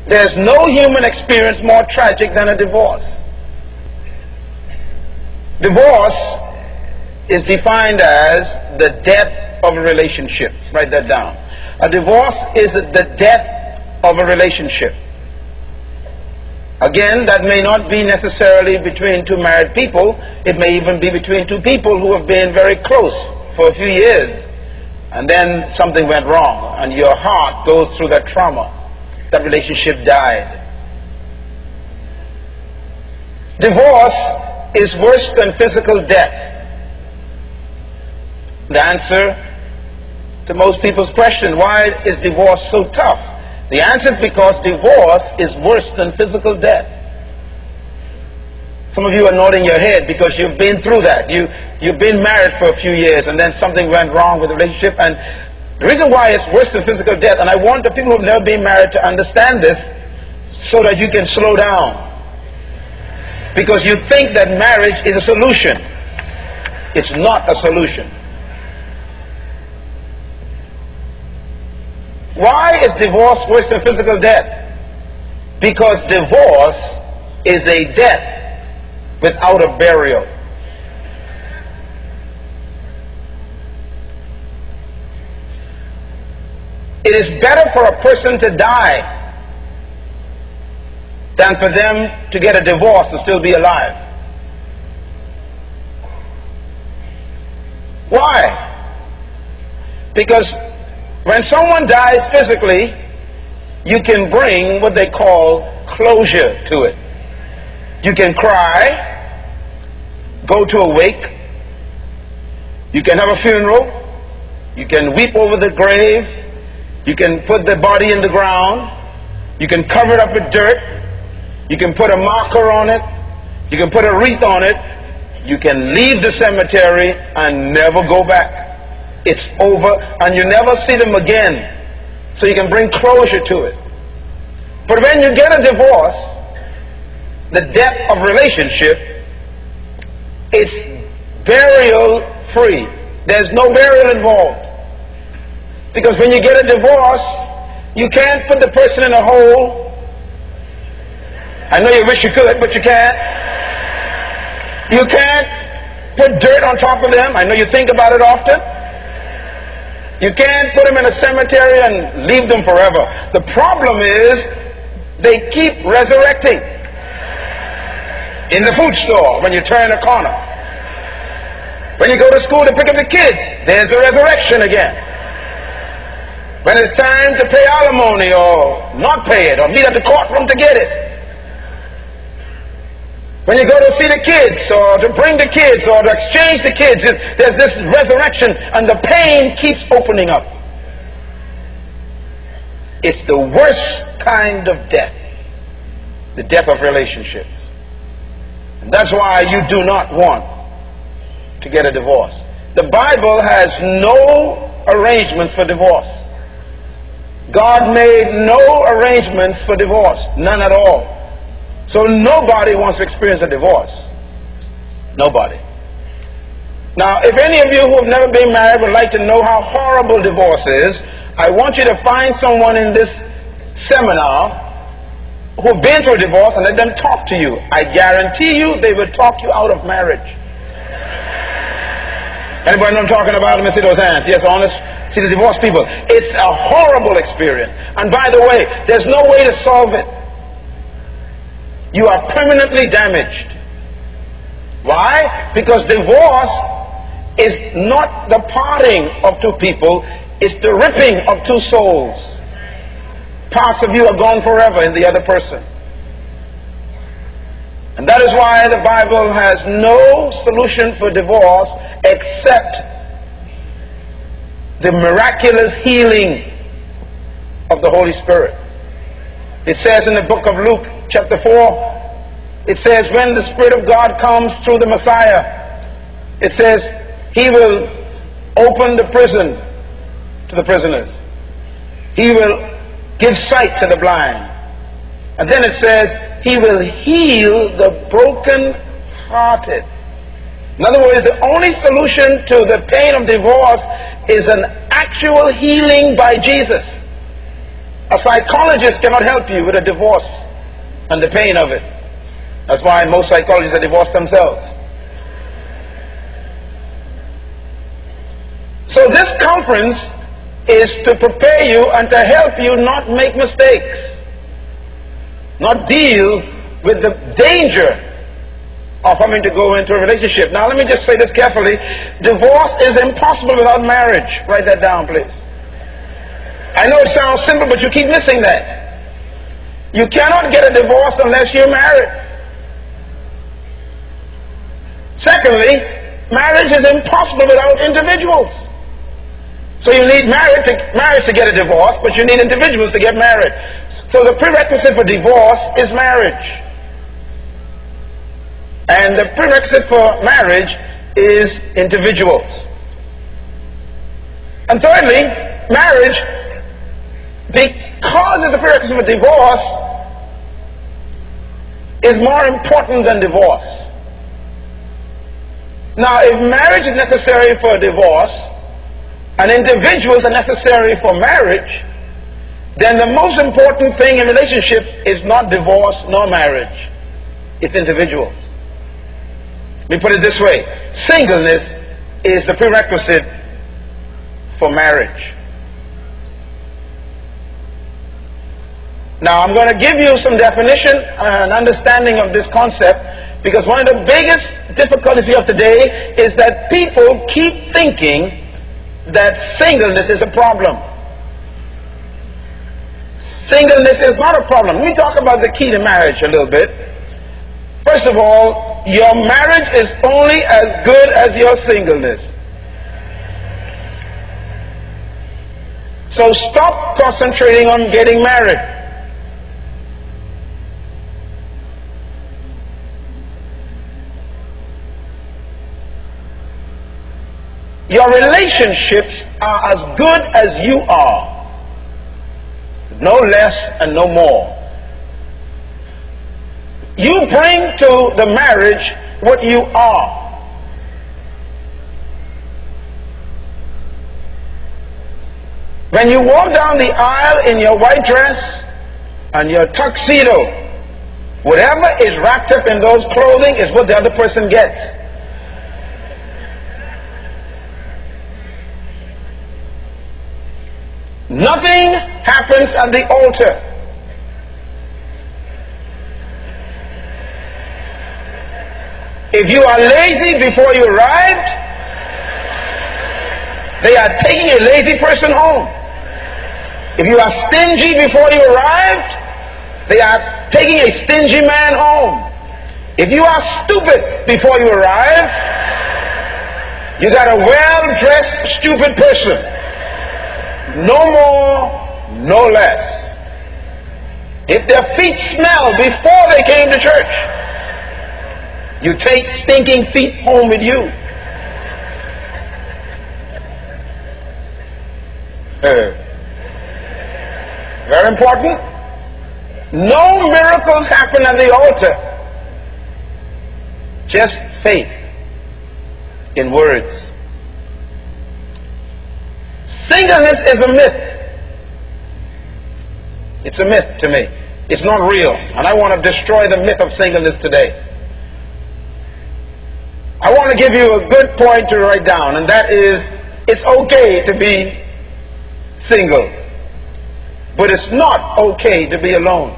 There's no human experience more tragic than a divorce. Divorce is defined as the death of a relationship. Write that down. A divorce is the death of a relationship. Again, that may not be necessarily between two married people. It may even be between two people who have been very close for a few years, and then something went wrong, and your heart goes through that trauma. That relationship died. Divorce is worse than physical death. The answer to most people's question, why is divorce so tough? The answer is because divorce is worse than physical death. Some of you are nodding your head because you've been through that. You've been married for a few years and then something went wrong with the relationship. And the reason why it's worse than physical death, and I want the people who have never been married to understand this so that you can slow down. Because you think that marriage is a solution. It's not a solution. Why is divorce worse than physical death? Because divorce is a death without a burial. It is better for a person to die than for them to get a divorce and still be alive. Why? Because when someone dies physically, you can bring what they call closure to it. You can cry, go to a wake, you can have a funeral, you can weep over the grave, you can put the body in the ground, you can cover it up with dirt, you can put a marker on it, you can put a wreath on it, you can leave the cemetery and never go back. It's over, and you never see them again. So you can bring closure to it. But when you get a divorce, the death of relationship, it's burial free. There's no burial involved. Because when you get a divorce, you can't put the person in a hole. I know you wish you could, but you can't. You can't put dirt on top of them. I know you think about it often. You can't put them in a cemetery and leave them forever. The problem is they keep resurrecting. In the food store, when you turn a corner. When you go to school to pick up the kids, there's the resurrection again. When it's time to pay alimony or not pay it or meet at the courtroom to get it. When you go to see the kids or to bring the kids or to exchange the kids, there's this resurrection and the pain keeps opening up. It's the worst kind of death, the death of relationships. And that's why you do not want to get a divorce. The Bible has no arrangements for divorce. God made no arrangements for divorce, none at all. So nobody wants to experience a divorce. Nobody. Now, if any of you who have never been married would like to know how horrible divorce is, I want you to find someone in this seminar who've been through a divorce and let them talk to you. I guarantee you they will talk you out of marriage. Anybody know what I'm talking about? Let me see those hands. Yes, honest. See the divorced people. It's a horrible experience. And by the way, there's no way to solve it. You are permanently damaged. Why? Because divorce is not the parting of two people, it's the ripping of two souls. Parts of you are gone forever in the other person. And that is why the Bible has no solution for divorce except the miraculous healing of the Holy Spirit. It says in the book of Luke, chapter 4, it says, when the Spirit of God comes through the Messiah, it says, He will open the prison to the prisoners. He will give sight to the blind. And then it says, He will heal the broken-hearted. In other words, the only solution to the pain of divorce is an actual healing by Jesus. A psychologist cannot help you with a divorce and the pain of it. That's why most psychologists are divorced themselves. So this conference is to prepare you and to help you not make mistakes, not deal with the danger of having to go into a relationship. Now let me just say this carefully. Divorce is impossible without marriage. Write that down, please. I know it sounds simple, but you keep missing that. You cannot get a divorce unless you're married. Secondly, marriage is impossible without individuals. So you need marriage to get a divorce, but you need individuals to get married. So the prerequisite for divorce is marriage. And the prerequisite for marriage is individuals. And thirdly, marriage, because it's the prerequisite for divorce, is more important than divorce. Now, if marriage is necessary for divorce, and individuals are necessary for marriage, then the most important thing in relationship is not divorce nor marriage. It's individuals. Let me put it this way. Singleness is the prerequisite for marriage. Now I'm going to give you some definition and understanding of this concept, because one of the biggest difficulties we have today is that people keep thinking that singleness is a problem. Singleness is not a problem. Let me talk about the key to marriage a little bit. First of all, your marriage is only as good as your singleness. So stop concentrating on getting married. Your relationships are as good as you are, no less and no more. You bring to the marriage what you are. When you walk down the aisle in your white dress and your tuxedo, whatever is wrapped up in those clothing is what the other person gets. Nothing happens at the altar. If you are lazy before you arrived, they are taking a lazy person home. If you are stingy before you arrived, they are taking a stingy man home. If you are stupid before you arrive, you got a well-dressed stupid person. No more, no less. If their feet smell before they came to church, you take stinking feet home with you. Very important. No miracles happen at the altar. Just faith in words. Singleness is a myth. It's a myth to me. It's not real. And I want to destroy the myth of singleness today. I want to give you a good point to write down, and that is, it's okay to be single, but it's not okay to be alone.